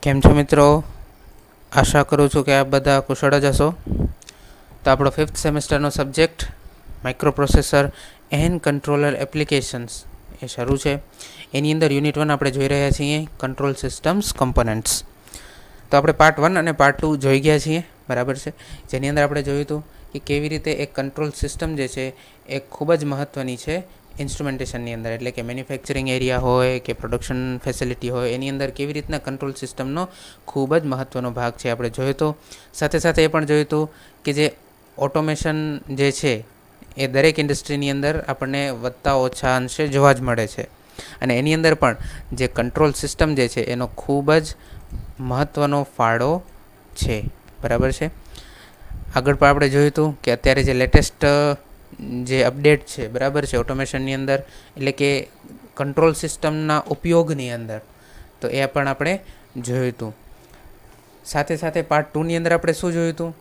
કેમ છો મિત્રો? આશા કરું છું કે આપ બધા કુશળ જ હશો. તો આપણો 5th સેમેસ્ટરનો subject microprocessor and controller applications એ શરૂ છે. એની અંદર યુનિટ 1 આપણે જોઈ રહ્યા છીએ કંટ્રોલ સિસ્ટમ્સ કમ્પોનન્ટ્સ. તો આપણે પાર્ટ 1 અને પાર્ટ 2 જોઈ ગયા છીએ, બરાબર છે, જેની અંદર આપણે જોયું હતું કે કેવી રીતે એક કંટ્રોલ સિસ્ટમ જે છે એ ખૂબ જ મહત્ત્વની છે ઇન્સ્ટ્રુમેન્ટેશનની અંદર, એટલે કે મેન્યુફેક્ચરિંગ એરિયા હોય કે પ્રોડક્શન ફેસિલિટી હોય એની અંદર કેવી રીતના કંટ્રોલ સિસ્ટમનો ખૂબ જ મહત્ત્વનો ભાગ છે આપણે જોયો હતો. સાથે સાથે એ પણ જોયું હતું કે જે ઓટોમેશન જે છે એ દરેક ઇન્ડસ્ટ્રીની અંદર આપણને વધતા ઓછા અંશે જોવા જ મળે છે, અને એની અંદર પણ જે કંટ્રોલ સિસ્ટમ જે છે એનો ખૂબ જ મહત્ત્વનો ફાળો છે, બરાબર છે. આગળ પણ આપણે જોયું હતું કે અત્યારે જે લેટેસ્ટ જે અપડેટ છે, બરાબર છે, ઓટોમેશનની અંદર, એટલે કે કંટ્રોલ સિસ્ટમના ઉપયોગની અંદર, તો એ પણ આપણે જોયું હતું. સાથે સાથે પાર્ટ 2ની અંદર આપણે શું જોયું હતું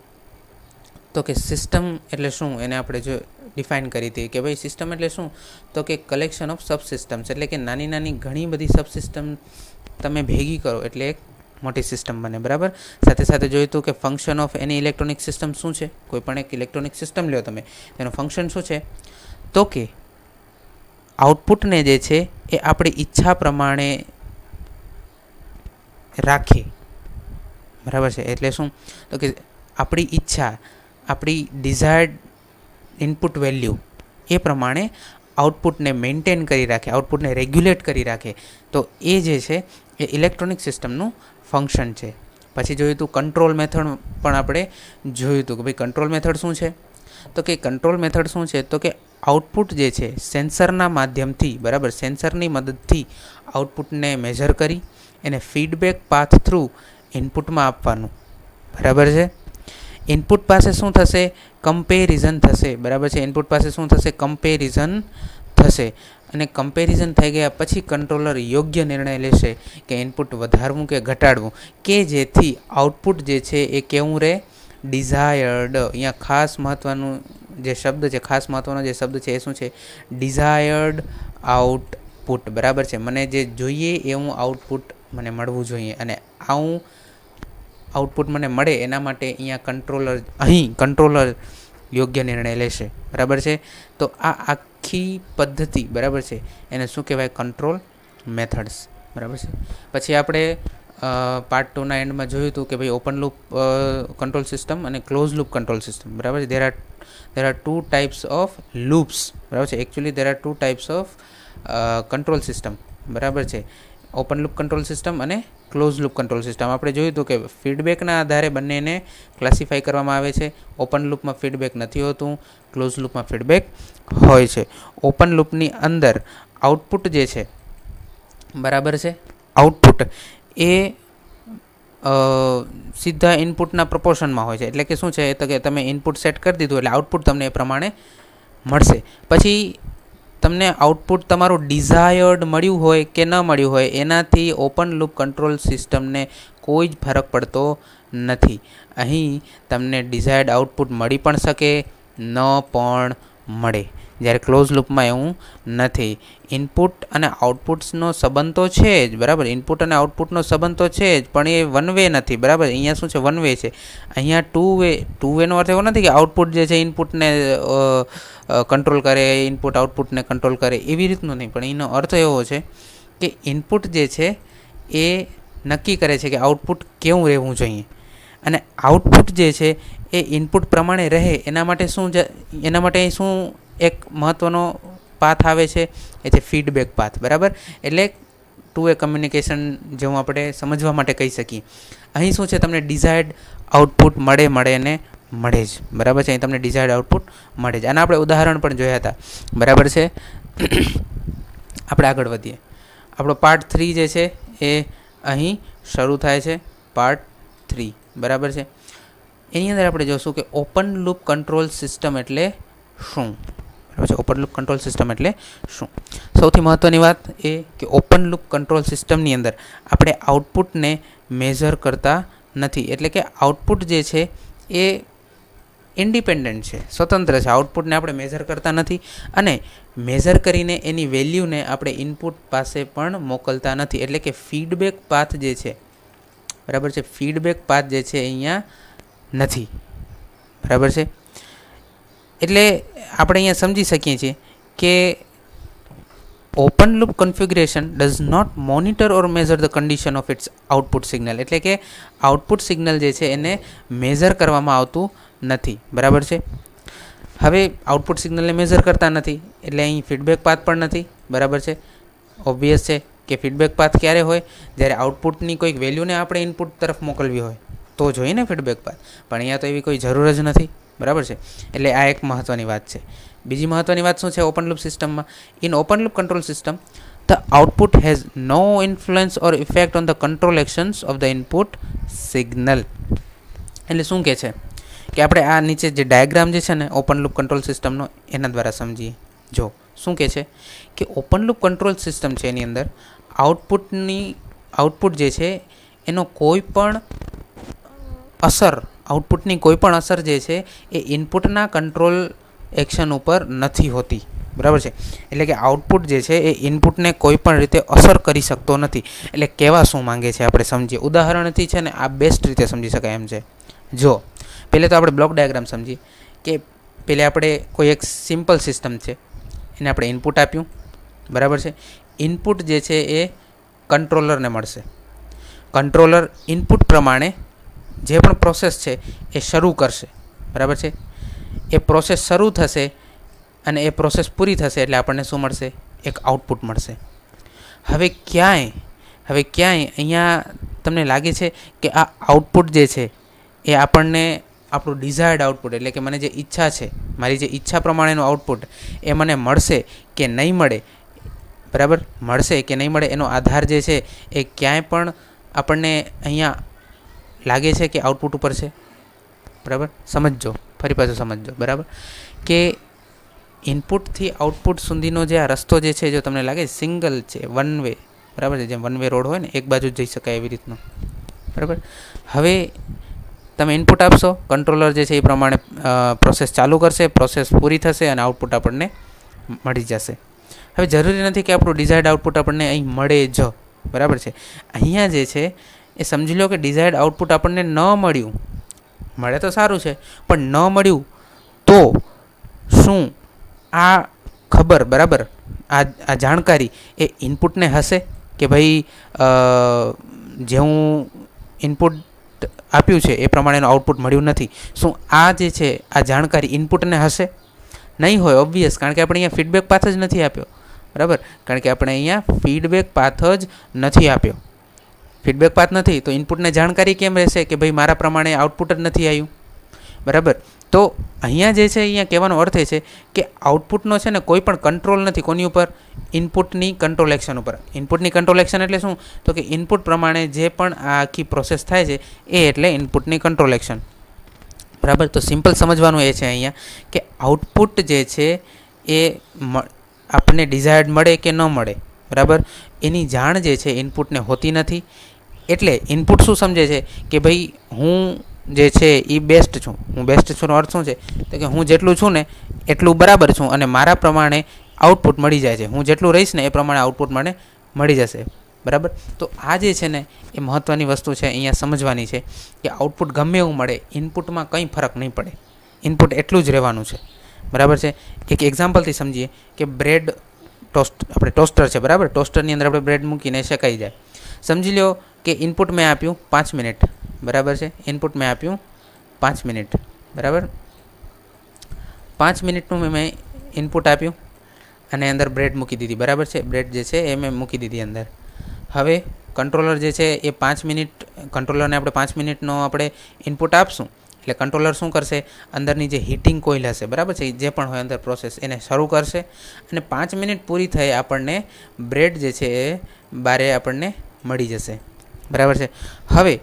તો કે સિસ્ટમ એટલે શું એને આપણે જો ડિફાઇન કરી હતી કે ભાઈ સિસ્ટમ એટલે શું, તો કે કલેક્શન ઓફ સબસિસ્ટમ્સ, એટલે કે નાની નાની ઘણી બધી સબસિસ્ટમ તમે ભેગી કરો એટલે એક મોટી સિસ્ટમ બને, બરાબર. સાથે સાથે જોયું હતું કે function of any electronic system શું છે. કોઈ પણ એક ઇલેક્ટ્રોનિક સિસ્ટમ લ્યો તમે, તેનું ફંક્શન શું છે તો કે આઉટપુટને જે છે એ આપણી ઈચ્છા પ્રમાણે રાખે, બરાબર છે. એટલે શું તો કે આપણી ઈચ્છા, આપણી ડિઝાયર્ડ ઇનપુટ વેલ્યુ એ પ્રમાણે આઉટપુટને મેન્ટેન કરી રાખે, આઉટપુટને રેગ્યુલેટ કરી રાખે, તો એ જે છે એ ઇલેક્ટ્રોનિક સિસ્ટમનું ફંક્શન છે. પછી જોયું હતું કંટ્રોલ મેથડ પણ આપણે જોયું હતું કે ભાઈ કંટ્રોલ મેથડ શું છે, તો કે કંટ્રોલ મેથડ શું છે તો કે આઉટપુટ જે છે સેન્સરના માધ્યમથી, બરાબર, સેન્સરની મદદથી આઉટપુટને મેઝર કરી એને ફીડબેક પાથ થ્રુ ઇનપુટમાં આપવાનું, બરાબર છે. ઇનપુટ પાસે શું થશે, કમ્પેરિઝન થશે, બરાબર છે. ઇનપુટ પાસે શું થશે, કમ્પેરિઝન થશે, અને કમ્પેરિઝન થઈ ગયા પછી કંટ્રોલર યોગ્ય નિર્ણય લેશે કે ઇનપુટ વધારવું કે ઘટાડવું, કે જેથી આઉટપુટ જે છે એ કેવું રહે, ડિઝાયર્ડ. અહીંયા ખાસ મહત્ત્વનું જે શબ્દ છે, ખાસ મહત્ત્વનો જે શબ્દ છે એ શું છે, ડિઝાયર્ડ આઉટપુટ, બરાબર છે. મને જે જોઈએ એવું આઉટપુટ મને મળવું જોઈએ, અને આવું આઉટપુટ મને મળે એના માટે અહીં કંટ્રોલર યોગ્ય નિર્ણય લેશે, બરાબર છે. તો આ આખી પદ્ધતિ, બરાબર છે, એને શું કહેવાય, કંટ્રોલ મેથડ્સ, બરાબર છે. પછી આપણે પાર્ટ 2ના એન્ડમાં જોયું હતું કે ભાઈ ઓપન લૂપ કંટ્રોલ સિસ્ટમ અને ક્લોઝ લૂપ કંટ્રોલ સિસ્ટમ, બરાબર છે. there are two types of loops, બરાબર છે. Actually there are two types of control system, બરાબર છે. ઓપન લૂપ કંટ્રોલ સિસ્ટમ અને ક્લોઝ લૂપ કંટ્રોલ સિસ્ટમ. આપણે જોયું હતું કે ફીડબેકના આધારે બંનેને ક્લાસિફાઈ કરવામાં આવે છે. ઓપન લૂપમાં ફીડબેક નથી હોતું, ક્લોઝ લૂપમાં ફીડબેક હોય છે. ઓપન લૂપની અંદર આઉટપુટ જે છે, બરાબર છે, આઉટપુટ એ સીધા ઇનપુટના પ્રપોર્શનમાં હોય છે. એટલે કે શું છે તો કે તમે ઇનપુટ સેટ કરી દીધું એટલે આઉટપુટ તમને એ પ્રમાણે મળશે. પછી તમને આઉટપુટ તમારું ડિઝાયર્ડ મળ્યું હોય કે ન મળ્યું હોય એનાથી ઓપન લૂપ કંટ્રોલ સિસ્ટમને કોઈ જ ફરક પડતો નથી. અહીં તમને ડિઝાયર્ડ આઉટપુટ મળી પણ શકે, ન પણ મળે, જ્યારે ક્લોઝ લૂપમાં એવું નથી. ઇનપુટ અને આઉટપુટ્સનો સંબંધ તો છે જ, બરાબર, ઇનપુટ અને આઉટપુટનો સંબંધ તો છે જ, પણ એ વન વે નથી, બરાબર. અહીંયા શું છે, વન વે છે. અહીંયા ટુ વેનો અર્થ એવો નથી કે આઉટપુટ જે છે ઇનપુટને કંટ્રોલ કરે, ઇનપુટ આઉટપુટને કંટ્રોલ કરે, એવી રીતનું નહીં, પણ એનો અર્થ એવો છે કે ઇનપુટ જે છે એ નક્કી કરે છે કે આઉટપુટ કેવું રહેવું જોઈએ, અને આઉટપુટ જે છે એ ઇનપુટ પ્રમાણે રહે એના માટે શું એક મહત્ત્વનો પાથ આવે છે, એ છે ફીડબેક પાથ, બરાબર. એટલે ટુ વે કમ્યુનિકેશન જેવું આપણે સમજવા માટે કહી શકીએ. અહીં શું છે, તમને ડિઝાયર્ડ આઉટપુટ મળે ને મળે જ, બરાબર છે. અહીં તમને ડિઝાયર્ડ આઉટપુટ મળે જ. આના આપણે ઉદાહરણ પણ જોયા હતા, બરાબર છે. આપણે આગળ વધીએ. આપણો પાર્ટ 3 જે છે એ અહીં શરૂ થાય છે, પાર્ટ 3, બરાબર છે. એની અંદર આપણે જોઈશું કે ઓપન લૂપ કંટ્રોલ સિસ્ટમ એટલે શું, બરાબર છે. ઓપન લૂપ કંટ્રોલ સિસ્ટમ એટલે શું? સૌથી મહત્ત્વની વાત એ કે ઓપન લૂપ કંટ્રોલ સિસ્ટમની અંદર આપણે આઉટપુટને મેઝર કરતા નથી, એટલે કે આઉટપુટ જે છે એ ઇન્ડિપેન્ડન્ટ છે, સ્વતંત્ર છે. આઉટપુટને આપણે મેઝર કરતા નથી, અને મેઝર કરીને એની વેલ્યુને આપણે ઇનપુટ પાસે પણ મોકલતા નથી. એટલે કે ફીડબેક પાથ જે છે બરાબર છે. ફીડબેક પાથ જે છે અહીંયા નથી. બરાબર છે. એટલે આપણે અહીંયા સમજી શકીએ છીએ કે open loop configuration does not monitor or measure the condition of its output signal. એટલે કે આઉટપુટ સિગ્નલ જે છે એને મેઝર કરવામાં આવતું નથી. બરાબર છે. હવે આઉટપુટ સિગ્નલને મેઝર કરતા નથી એટલે અહીં ફીડબેક પાથ પણ નથી. બરાબર છે. ઓબ્વિયસ છે કે ફીડબેક પાથ ક્યારે હોય? જ્યારે આઉટપુટની કોઈક વેલ્યુને આપણે ઇનપુટ તરફ મોકલવી હોય તો જોઈએ ને ફીડબેક પાથ. પણ અહીંયા તો એવી કોઈ જરૂર જ નથી. બરાબર છે. એટલે આ એક મહત્ત્વની વાત છે. બીજી મહત્ત્વની વાત શું છે ઓપન લૂપ સિસ્ટમમાં? In open loop control system the output has no influence or effect on the control actions of the input signal. એટલે શું કહે છે કે આપણે આ નીચે જે ડાયાગ્રામ જે છે ને ઓપન લૂપ કંટ્રોલ સિસ્ટમનો એના દ્વારા સમજીએ. જો શું કહે છે કે ઓપન લૂપ કંટ્રોલ સિસ્ટમ છે એની અંદર આઉટપુટ જે છે એનો કોઈ પણ આઉટપુટની કોઈ પણ અસર જે છે એ ઇનપુટના કંટ્રોલ એક્શન ઉપર નથી હોતી. બરાબર છે. એટલે કે આઉટપુટ જે છે એ ઇનપુટને કોઈ પણ રીતે અસર કરી શકતો નથી. એટલે કહેવા શું માંગે છે આપણે સમજીએ. ઉદાહરણથી છે ને આ બેસ્ટ રીતે સમજી શકાય એમ છે. જો પહેલે તો આપણે બ્લોક ડાયાગ્રામ સમજીએ કે પહેલે આપણે કોઈ એક સિમ્પલ સિસ્ટમ છે એને આપણે ઇનપુટ આપ્યું. બરાબર છે. ઇનપુટ જે છે એ કંટ્રોલરને મળશે. કંટ્રોલર ઇનપુટ પ્રમાણે જે પણ પ્રોસેસ છે એ શરૂ કરશે. બરાબર છે. એ પ્રોસેસ શરૂ થશે અને એ પ્રોસેસ પૂરી થશે એટલે આપણને શું મળશે? એક આઉટપુટ મળશે. હવે ક્યાંય અહીંયા તમને લાગે છે કે આ આઉટપુટ જે છે એ આપણને આપણું ડિઝાયર્ડ આઉટપુટ એટલે કે મને જે ઈચ્છા છે મારી જે ઈચ્છા પ્રમાણેનું આઉટપુટ એ મને મળશે કે નહીં મળે? બરાબર, મળશે કે નહીં મળે એનો આધાર જે છે એ ક્યાંય પણ આપણને અહીંયા લાગે છે કે આઉટપુટ ઉપર છે? બરાબર, સમજજો, ફરી પાછું સમજજો. બરાબર, કે ઇનપુટથી આઉટપુટ સુધીનો જે આ રસ્તો જે છે જો તમને લાગે સિંગલ છે, વન વે. બરાબર છે. જેમ વન વે રોડ હોય ને, એક બાજુ જઈ શકાય એવી રીતનો. બરાબર. હવે તમે ઇનપુટ આપશો, કંટ્રોલર જે છે એ પ્રમાણે પ્રોસેસ ચાલુ કરશે, પ્રોસેસ પૂરી થશે અને આઉટપુટ આપણને મળી જશે. હવે જરૂરી નથી કે આપણું ડિઝાયર્ડ આઉટપુટ આપણને અહીં મળે જ. બરાબર છે. અહીંયા જે છે એ સમજી લો કે ડિઝાયર્ડ આઉટપુટ આપણને ન મળ્યું. મળે તો સારું છે, પણ ન મળ્યું તો શું આ ખબર, બરાબર, આ જાણકારી એ ઇનપુટને હશે કે ભાઈ જે હું ઇનપુટ આપ્યું છે એ પ્રમાણેનું આઉટપુટ મળ્યું નથી? શું આ જે છે આ જાણકારી ઇનપુટને હશે? નહીં હોય, ઓબ્વિયસ, કારણ કે આપણે અહીંયા ફીડબેક પાથ જ નથી આપ્યો. બરાબર, કારણ કે આપણે અહીંયા ફીડબેક પાથ જ નથી આપ્યો. ફીડબેક પાથ નથી તો ઇનપુટને જાણકારી કેમ રહેશે કે ભાઈ મારા પ્રમાણે આઉટપુટ જ નથી આવ્યું? બરાબર. તો અહીંયા જે છે અહીંયા કહેવાનો અર્થ એ છે કે આઉટપુટનો છે ને કોઈ પણ કંટ્રોલ નથી. કોની ઉપર? ઇનપુટની કંટ્રોલ એક્શન ઉપર. ઇનપુટની કંટ્રોલ એક્શન એટલે શું? તો કે ઇનપુટ પ્રમાણે જે પણ આ આખી પ્રોસેસ થાય છે એ એટલે ઇનપુટની કંટ્રોલ એક્શન. બરાબર. તો સિમ્પલ સમજવાનું એ છે અહીંયા કે આઉટપુટ જે છે એ આપણને ડિઝાયર્ડ મળે કે ન મળે, બરાબર, એની જાણ જે છે ઇનપુટને હોતી નથી. એટલે ઇનપુટ શું સમજે છે કે ભાઈ હું જે છે એ બેસ્ટ છું. હું બેસ્ટ છું નો અર્થ શું છે? તો કે હું જેટલું છું ને એટલું બરાબર છું અને મારા પ્રમાણે આઉટપુટ મળી જાય છે. હું જેટલું રહીશ ને એ પ્રમાણે આઉટપુટ મને મળી જશે. બરાબર. તો આ જે છે ને એ મહત્ત્વની વસ્તુ છે અહીંયા સમજવાની છે કે આઉટપુટ ગમે એવું મળે, ઇનપુટમાં કંઈ ફરક નહીં પડે. ઇનપુટ એટલું જ રહેવાનું છે. બરાબર છે. એક એક્ઝામ્પલથી સમજીએ કે બ્રેડ આપણે ટોસ્ટર છે. બરાબર, ટોસ્ટરની અંદર આપણે બ્રેડ મૂકીને શેકાઈ જાય. સમજી લો કે ઇનપુટ મેં આપ્યું 5 મિનિટ. બરાબર છે. ઇનપુટ મેં આપ્યું 5 મિનિટ. બરાબર, 5 મિનિટનું મેં ઇનપુટ આપ્યું અને અંદર બ્રેડ મૂકી દીધી. બરાબર છે. બ્રેડ જે છે એ મેં મૂકી દીધી અંદર. હવે કંટ્રોલર જે છે એ 5 મિનિટ, કંટ્રોલરને આપણે 5 મિનિટનો આપણે ઇનપુટ આપશું એટલે કંટ્રોલર શું કરશે? અંદરની જે હીટિંગ કોઇલ હશે, બરાબર છે, જે પણ હોય અંદર પ્રોસેસ, એને શરૂ કરશે અને 5 મિનિટ પૂરી થઈ આપણને બ્રેડ જે છે એ બારે આપણને મળી જશે. બરાબર છે. હવે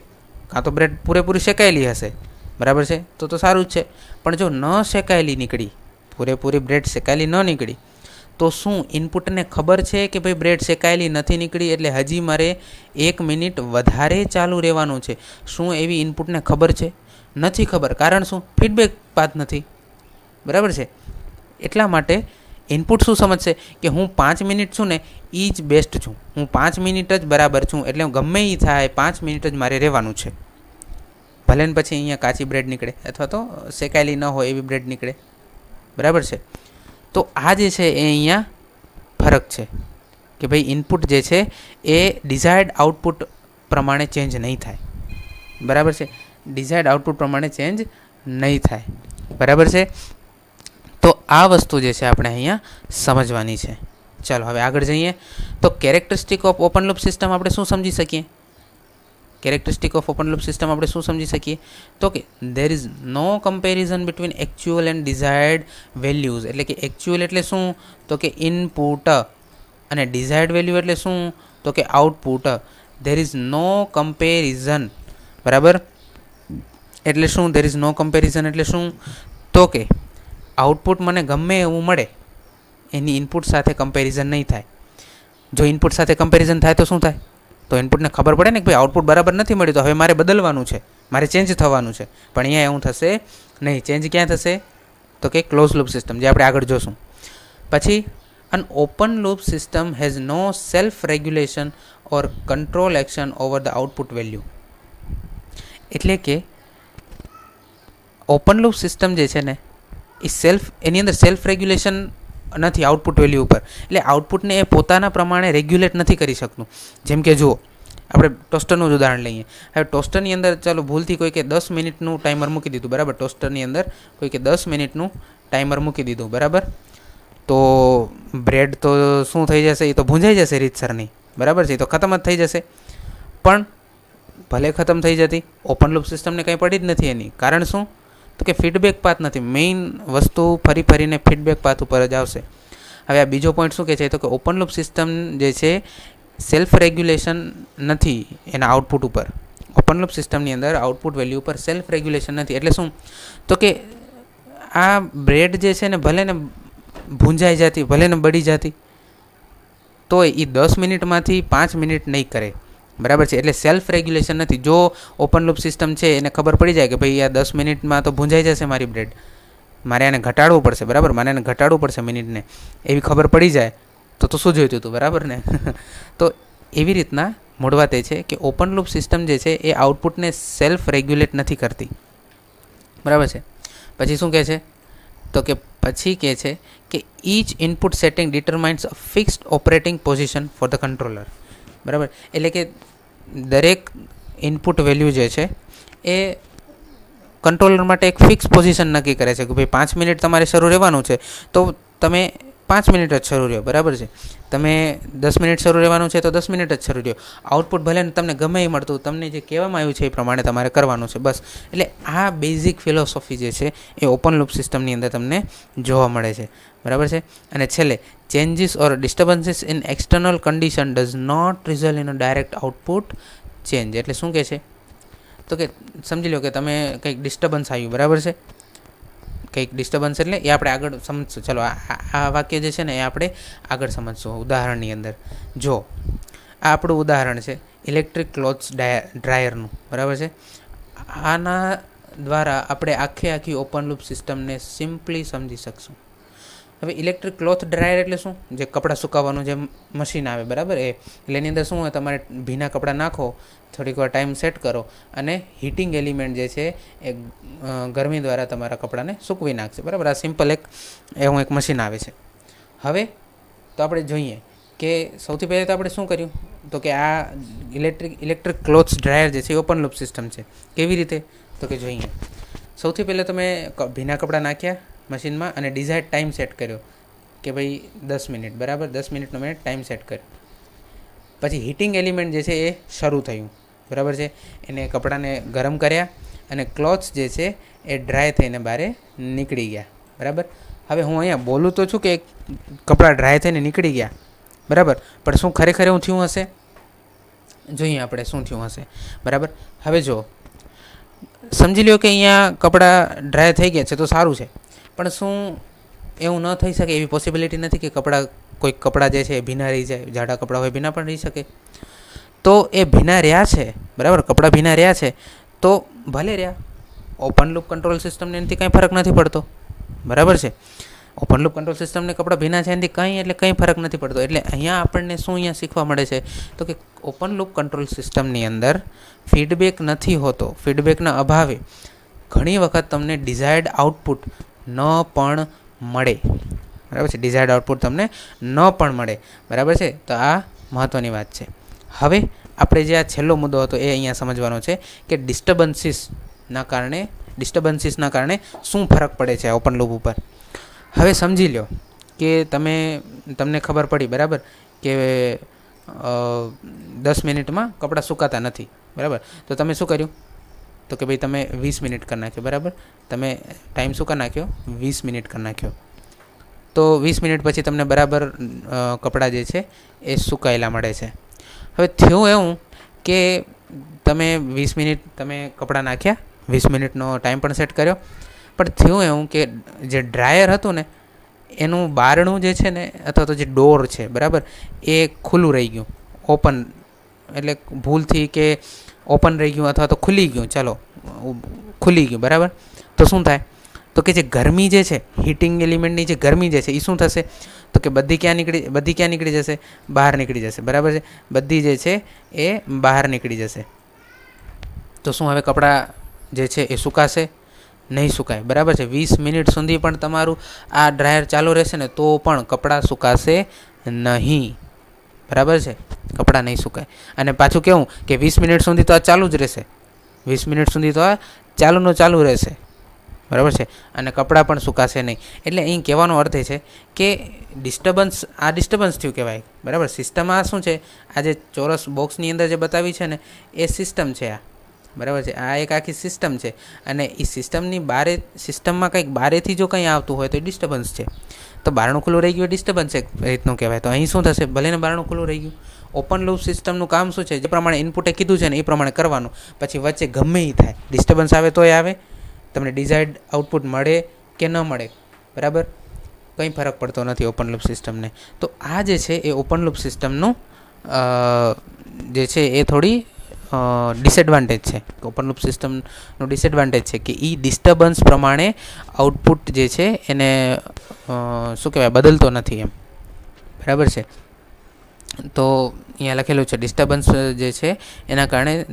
કાં તો બ્રેડ પૂરેપૂરી શેકાયેલી હશે, બરાબર છે, તો સારું જ છે. પણ જો ન શેકાયેલી નીકળી, પૂરેપૂરી બ્રેડ શેકાયેલી ન નીકળી, તો શું ઇનપુટને ખબર છે કે ભાઈ બ્રેડ શેકાયેલી નથી નીકળી એટલે હજી મારે 1 મિનિટ વધારે ચાલુ રહેવાનું છે? શું એવી ઇનપુટને ખબર છે? નથી ખબર. કારણ શું? ફીડબેક પાથ નથી. બરાબર છે. એટલા માટે ઇનપુટ શું સમજશે કે હું 5 મિનિટ છું ને એ જ બેસ્ટ છું, હું 5 મિનિટ જ બરાબર છું, એટલે ગમે એ થાય 5 મિનિટ જ મારે રહેવાનું છે. ભલે ને પછી અહીંયા કાચી બ્રેડ નીકળે અથવા તો શેકાયેલી ન હોય એવી બ્રેડ નીકળે, બરાબર છે. તો આ જે છે એ અહીંયા ફરક છે કે ભાઈ ઇનપુટ જે છે એ ડિઝાયર્ડ આઉટપુટ પ્રમાણે ચેન્જ નહીં થાય, બરાબર છે. ડિઝાયર્ડ આઉટપુટ પ્રમાણે ચેન્જ નહીં થાય, બરાબર છે. તો આ વસ્તુ જે છે આપણે અહીંયા સમજવાની છે. ચાલો હવે આગળ જઈએ. તો characteristic of open loop system આપણે શું સમજી શકીએ? Characteristic of open loop system આપણે શું સમજી શકીએ? તો કે there is no comparison between actual and desired values. એટલે કે એકચ્યુઅલ એટલે શું? તો કે ઇનપુટ, અને ડિઝાયર્ડ વેલ્યુ એટલે શું? તો કે output. There is no comparison, બરાબર. એટલે શું દેર ઇઝ નો કમ્પેરિઝન એટલે શું? તો કે આઉટપુટ મને ગમે એવું મળે, એની ઇનપુટ સાથે કમ્પેરિઝન નહીં થાય. જો ઇનપુટ સાથે કમ્પેરિઝન થાય તો શું થાય? તો ઇનપુટને ખબર પડે ને કે ભાઈ આઉટપુટ બરાબર નથી મળ્યું, તો હવે મારે બદલવાનું છે, મારે ચેન્જ થવાનું છે. પણ અહીંયા એવું થશે નહીં. ચેન્જ ક્યાં થશે? તો કે ક્લોઝ લૂપ સિસ્ટમ, જે આપણે આગળ જોશું. પછી an open loop system has no self regulation or control action over the output value. એટલે કે ઓપન લૂપ સિસ્ટમ જે છે ને એ એની અંદર સેલ્ફ રેગ્યુલેશન નથી આઉટપુટ વેલ્યુ ઉપર. એટલે આઉટપુટને એ પોતાના પ્રમાણે રેગ્યુલેટ નથી કરી શકતું. જેમ કે જુઓ, આપણે ટોસ્ટરનું જ ઉદાહરણ લઈએ. હવે ટોસ્ટરની અંદર ચાલો ભૂલથી કોઈ કે 10 મિનિટનું ટાઈમર મૂકી દીધું, બરાબર. ટોસ્ટરની અંદર કોઈ કે 10 મિનિટનું ટાઈમર મૂકી દીધું, બરાબર. તો બ્રેડ તો શું થઈ જશે? એ તો ભૂંજાઈ જશે રીતસરની, બરાબર છે. એ તો ખતમ જ થઈ જશે. પણ ભલે ખતમ થઈ જતી, ઓપન લૂપ સિસ્ટમને કંઈ પડી જ નથી એની. કારણ શું? તો કે ફીડબેક પાથ નથી. મેઇન વસ્તુ ફરી ફરીને ફીડબેક પાથ ઉપર જ આવશે. હવે આ બીજો પોઈન્ટ શું કહે છે? તો કે ઓપન લૂપ સિસ્ટમ જે છે સેલ્ફ રેગ્યુલેશન નથી એના આઉટપુટ ઉપર. ઓપન લૂપ સિસ્ટમની અંદર આઉટપુટ વેલ્યુ ઉપર સેલ્ફ રેગ્યુલેશન નથી. એટલે શું? તો કે આ બ્રેડ જે છે ને ભલે ને ભૂંજાઈ જતી, ભલે ને બળી જતી, તો એ 10 મિનિટમાંથી 5 મિનિટ નહીં કરે, બરાબર છે. એટલે સેલ્ફ રેગ્યુલેશન નથી. જો ઓપન લૂપ સિસ્ટમ છે એને ખબર પડી જાય કે ભાઈ આ 10 મિનિટમાં તો ભૂંજાઈ જશે મારી બ્રેડ, મારે આને ઘટાડવું પડશે, બરાબર, મારે આને ઘટાડવું પડશે મિનિટને, એવી ખબર પડી જાય તો શું જોઈતું હતું, બરાબર ને. તો એવી રીતના મૂળ વાત એ છે કે ઓપન લૂપ સિસ્ટમ જે છે એ આઉટપુટને સેલ્ફ રેગ્યુલેટ નથી કરતી, બરાબર છે. પછી શું કહે છે? તો કે પછી કહે છે કે each input setting determines a fixed operating position for the controller, બરાબર. એટલે કે દરેક ઇનપુટ વેલ્યુ જે છે એ કંટ્રોલર માટે એક ફિક્સ પોઝિશન નક્કી કરે છે કે ભાઈ 5 મિનિટ તમારે શરૂ રહેવાનું છે તો તમે 5 મિનિટ જ શરૂ રહ્યો, બરાબર છે. તમે 10 મિનિટ શરૂ રહેવાનું છે તો 10 મિનિટ જ શરૂ રહ્યો. આઉટપુટ ભલે તમને ગમે એ મળતું, તમને જે કહેવામાં આવ્યું છે એ પ્રમાણે તમારે કરવાનું છે, બસ. એટલે આ બેઝિક ફિલોસોફી જે છે એ ઓપન લૂપ સિસ્ટમની અંદર તમને જોવા મળે છે, બરાબર છે. અને છેલ્લે changes or disturbances in external condition does not result in a direct output change. એટલે શું કહે છે? તો કે સમજી લો કે તમે કંઈક ડિસ્ટર્બન્સ આવ્યું, બરાબર છે. કંઈક ડિસ્ટર્બન્સ એટલે એ આપણે આગળ સમજશું. ચલો આ વાક્ય જે છે ને એ આપણે આગળ સમજશું ઉદાહરણની અંદર. જો આ આપણું ઉદાહરણ છે ઇલેક્ટ્રિક ક્લોથ્સ ડ્રાયરનું, બરાબર છે. આના દ્વારા આપણે આખી ઓપન લૂપ સિસ્ટમને સિમ્પલી સમજી શકશું. હવે ઇલેક્ટ્રિક ક્લોથ ડ્રાયર એટલે શું? જે કપડાં સુકાવવાનું જે મશીન આવે, બરાબર. એટલે એની અંદર શું હોય? તમારે ભીના કપડાં નાખો, થોડીક વાર ટાઈમ સેટ કરો અને હીટિંગ એલિમેન્ટ જે છે એ ગરમી દ્વારા તમારા કપડાને સૂકવી નાખશે, બરાબર. આ સિમ્પલ એવું એક મશીન આવે છે. હવે તો આપણે જોઈએ કે સૌથી પહેલાં તો આપણે શું કર્યું? તો કે આ ઇલેક્ટ્રિક ક્લોથ્સ ડ્રાયર જે છે એ ઓપન લૂપ સિસ્ટમ છે. કેવી રીતે? તો કે જોઈએ. સૌથી પહેલાં તમે ભીના કપડાં નાખ્યા મશીનમાં અને ડિઝાયર્ડ ટાઈમ સેટ કર્યો કે ભાઈ 10 મિનિટ, બરાબર. 10 મિનિટનો મેં ટાઈમ સેટ કર્યો. પછી હીટિંગ એલિમેન્ટ જે છે એ શરૂ થયું, બરાબર છે. એને કપડાને ગરમ કર્યા અને ક્લોથ્સ જે છે એ ડ્રાય થઈને બહાર નીકળી ગયા, બરાબર. હવે હું અહીંયા બોલું તો છું કે કપડાં ડ્રાય થઈને નીકળી ગયા, બરાબર. પણ શું ખરેખર એવું થયું હશે? જોઈએ આપણે શું થયું હશે, બરાબર. હવે જો સમજી લો કે અહીંયા કપડાં ડ્રાય થઈ ગયા છે તો સારું છે, પણ શું એવું ન થઈ શકે? એવી પોસિબિલિટી નથી કે કોઈક કપડાં જે છે એ ભીના રહી જાય. જાડા કપડાં હોય ભીના પણ રહી શકે. તો એ ભીના રહ્યા છે, બરાબર. કપડાં ભીના રહ્યા છે તો ભલે રહ્યા, ઓપન લૂપ કંટ્રોલ સિસ્ટમને એનાથી કાંઈ ફરક નથી પડતો, બરાબર છે. ઓપન લૂપ કંટ્રોલ સિસ્ટમને કપડાં ભીના છે એનાથી કંઈ એટલે કંઈ ફરક નથી પડતો. એટલે અહીંયા આપણને શું અહીંયા શીખવા મળે છે તો કે ઓપન લૂપ કંટ્રોલ સિસ્ટમની અંદર ફીડબેક નથી હોતો. ફીડબેકના અભાવે ઘણી વખત તમને ડિઝાયર્ડ આઉટપુટ ન પણ મળે. બરાબર છે, ડિઝાયર્ડ આઉટપુટ તમને ન પણ મળે. બરાબર છે, તો આ મહત્ત્વની વાત છે. હવે આપણે જે આ છેલ્લો મુદ્દો હતો એ અહીંયા સમજવાનો છે કે ડિસ્ટર્બન્સીસના કારણે શું ફરક પડે છે ઓપન લૂપ ઉપર. હવે સમજી લો કે તમને ખબર પડી, બરાબર, કે 10 મિનિટમાં કપડાં સુકાતા નથી. બરાબર, તો તમે શું કર્યું તો કે ભાઈ તમે 20 મિનિટ કરી નાખ્યો. બરાબર, તમે ટાઈમ શું કરી નાખ્યો, 20 મિનિટ કરી નાખ્યો. તો 20 મિનિટ પછી તમને બરાબર કપડાં જે છે એ સુકાયેલા મળે છે. હવે થયું એવું કે તમે 20 મિનિટ તમે કપડાં નાખ્યા, 20 મિનિટનો ટાઈમ પણ સેટ કર્યો, પણ થયું એવું કે જે ડ્રાયર હતું ને એનું બારણું જે છે ને અથવા તો જે ડોર છે, બરાબર, એ ખુલ્લું રહી ગયું. ઓપન એટલે ભૂલથી કે ઓપન રહી ગયું અથવા તો ખુલી ગયું, ચાલો ખુલી ગયું. બરાબર, તો શું થાય તો કે જે ગરમી જે છે, હીટિંગ એલિમેન્ટની જે ગરમી જે છે એ શું થશે તો કે બધી ક્યાં નીકળી જશે, બહાર નીકળી જશે. બરાબર છે, બધી જે છે એ બહાર નીકળી જશે. તો શું હવે કપડાં જે છે એ સુકાશે? નહીં સુકાય. બરાબર છે, 20 મિનિટ સુધી પણ તમારું આ ડ્રાયર ચાલુ રહેશે ને તો પણ કપડાં સુકાશે નહીં. બરાબર છે, કપડાં નહીં સુકાય. અને પાછું કેવું કે 20 મિનિટ સુધી તો આ ચાલુ જ રહેશે, 20 મિનિટ સુધી તો આ ચાલુ રહેશે. બરાબર છે, અને કપડાં પણ સુકાશે નહીં. એટલે અહીં કહેવાનો અર્થ એ છે કે ડિસ્ટર્બન્સ થયું કહેવાય. બરાબર, સિસ્ટમ આ શું છે, આ જે ચોરસ બોક્સની અંદર જે બતાવી છે ને એ સિસ્ટમ છે આ. બરાબર છે, આ એક આખી સિસ્ટમ છે અને એ સિસ્ટમમાં કંઈક બારેથી જો કંઈ આવતું હોય તો એ ડિસ્ટર્બન્સ છે. તો બારણું ખુલ્લું રહી ગયું ડિસ્ટર્બન્સ એક રીતનું કહેવાય. તો અહીં શું થશે, ભલે ને બારણું ખુલ્લું રહી ગયું, ઓપન લૂપ સિસ્ટમનું કામ શું છે, જે પ્રમાણે ઇનપુટે કીધું છે ને એ પ્રમાણે કરવાનું. પછી વચ્ચે ગમે એ થાય, ડિસ્ટર્બન્સ આવે તોય આવે, તમને ડિઝાયર્ડ આઉટપુટ મળે કે ન મળે, બરાબર, કંઈ ફરક પડતો નથી ઓપન લૂપ સિસ્ટમને. તો આ જે છે એ ઓપન લૂપ સિસ્ટમનું જે છે એ થોડી ડિસએડવાન્ટેજ છે. ઓપન લૂપ સિસ્ટમનું ડિસએડવાન્ટેજ છે કે એ ડિસ્ટર્બન્સ પ્રમાણે આઉટપુટ જે છે એને શું કહેવાય, બદલતો નથી એમ. બરાબર છે, તો અહીંયા લખેલું છે ડિસ્ટર્બન્સ જે છે એના કારણે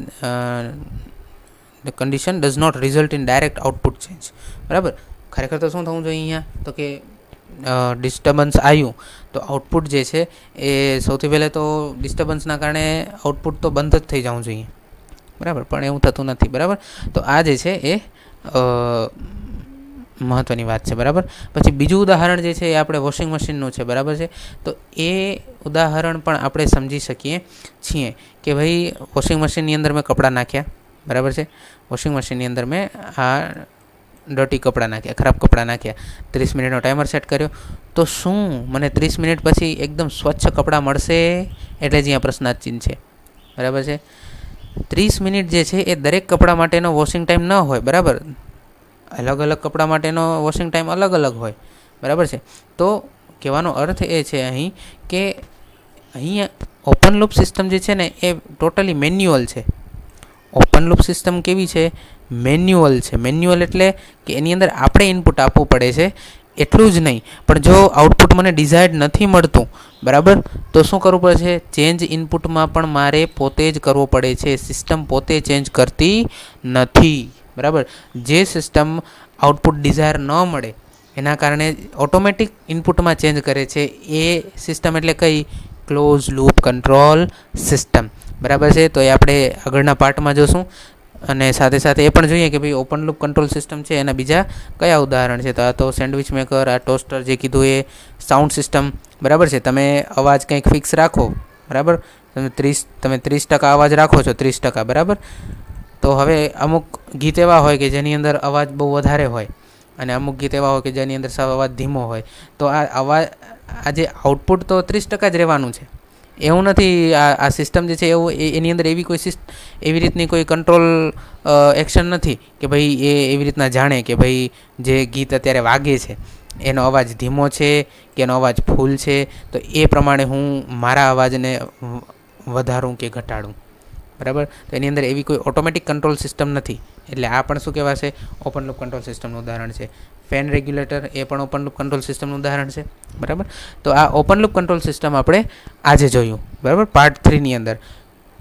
the condition does not result in direct output change. બરાબર, ખરેખર તો શું થવું જોઈએ અહીંયા તો કે ડિસ્ટર્બન્સ આવ્યું તો આઉટપુટ જે છે એ સૌથી પહેલાં તો ડિસ્ટર્બન્સના કારણે આઉટપુટ તો બંધ જ થઈ જવું જોઈએ. બરાબર, પણ એવું થતું નથી. બરાબર, તો આ જે છે એ મહત્ત્વની વાત છે. બરાબર, પછી બીજું ઉદાહરણ જે છે એ આપણે વોશિંગ મશીનનું છે. બરાબર છે, તો એ ઉદાહરણ પણ આપણે સમજી શકીએ છીએ કે ભાઈ વોશિંગ મશીનની અંદર મેં કપડાં નાખ્યા. બરાબર છે, વોશિંગ મશીનની અંદર મેં આ ડર્ટી કપડાં નાખ્યા, ખરાબ કપડાં નાખ્યા, 30 મિનિટનો ટાઈમર સેટ કર્યો. તો શું મને 30 મિનિટ પછી એકદમ સ્વચ્છ કપડાં મળશે? એટલે જ અહીંયા પ્રશ્નાર્થ છે. બરાબર છે, 30 મિનિટ જે છે એ દરેક કપડાં માટેનો વોશિંગ ટાઈમ ન હોય. બરાબર, અલગ અલગ કપડાં માટેનો વોશિંગ ટાઈમ અલગ અલગ હોય. બરાબર છે, તો કહેવાનો અર્થ એ છે અહીં કે અહીંયા ઓપન લૂપ સિસ્ટમ જે છે ને એ ટોટલી મેન્યુઅલ છે. ઓપન લૂપ સિસ્ટમ કેવી છે? મેન્યુઅલ છે. મેન્યુઅલ એટલે કે એની અંદર આપણે ઇનપુટ આપવું પડે છે. એટલું જ નહીં, પણ જો આઉટપુટ મને ડિઝાયર્ડ નથી મળતું, બરાબર, તો શું કરવું પડે છે? ચેન્જ ઇનપુટમાં પણ મારે પોતે જ કરવો પડે છે. સિસ્ટમ પોતે ચેન્જ કરતી નથી. બરાબર, જે સિસ્ટમ આઉટપુટ ડિઝાયર ન મળે એના કારણે ઓટોમેટિક ઇનપુટમાં ચેન્જ કરે છે એ સિસ્ટમ એટલે કઈ? Close loop control system. બરાબર છે, તો એ આપણે આગળના પાર્ટમાં જોશું. અને સાથે સાથે એ પણ જોઈએ કે ભાઈ ઓપન લૂપ કંટ્રોલ સિસ્ટમ છે એના બીજા કયા ઉદાહરણ છે. તો આ તો સેન્ડવિચ મેકર, આ ટોસ્ટર જે કીધું એ, સાઉન્ડ સિસ્ટમ. બરાબર છે, તમે અવાજ કંઈક ફિક્સ રાખો. બરાબર, તમે 30% અવાજ રાખો છો, 30%. બરાબર, તો હવે અમુક ગીત એવા હોય કે જેની અંદર અવાજ બહુ વધારે હોય અને અમુક ગીત એવા હોય કે જેની અંદર સાવ અવાજ ધીમો હોય. તો આ જે આઉટપુટ તો 30% જ રહેવાનું છે. એવું નથી, આ સિસ્ટમ જે છે એવું એની અંદર એવી રીતની કોઈ કંટ્રોલ એક્શન નથી કે ભાઈ એ એવી રીતના જાણે કે ભાઈ જે ગીત અત્યારે વાગે છે એનો અવાજ ધીમો છે કે એનો અવાજ ફૂલ છે, તો એ પ્રમાણે હું મારા અવાજને વધારું કે ઘટાડું. બરાબર. તો એની અંદર એવી કોઈ ઓટોમેટિક કંટ્રોલ સિસ્ટમ નથી, એટલે આ પણ શું કહેવાશે? ઓપન લૂપ કંટ્રોલ સિસ્ટમનું ઉદાહરણ છે. ફેન રેગ્યુલેટર એ પણ ઓપન લૂપ કંટ્રોલ સિસ્ટમનું ઉદાહરણ છે. બરાબર. તો આ ઓપન લૂપ કંટ્રોલ સિસ્ટમ આપણે આજે જોયું. બરાબર, પાર્ટ 3ની અંદર.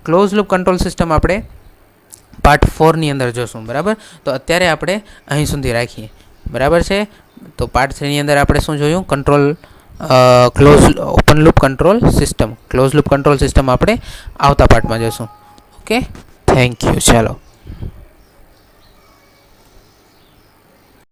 ક્લોઝ લૂપ કંટ્રોલ સિસ્ટમ આપણે પાર્ટ 4ની અંદર જોશું. બરાબર. તો અત્યારે આપણે અહીં સુધી રાખીએ. બરાબર છે. તો પાર્ટ 3ની અંદર આપણે શું જોયું? Control close open loop control system. Close loop control system આપણે આવતા પાર્ટમાં જોશું. Okay, thank you. ચાલો.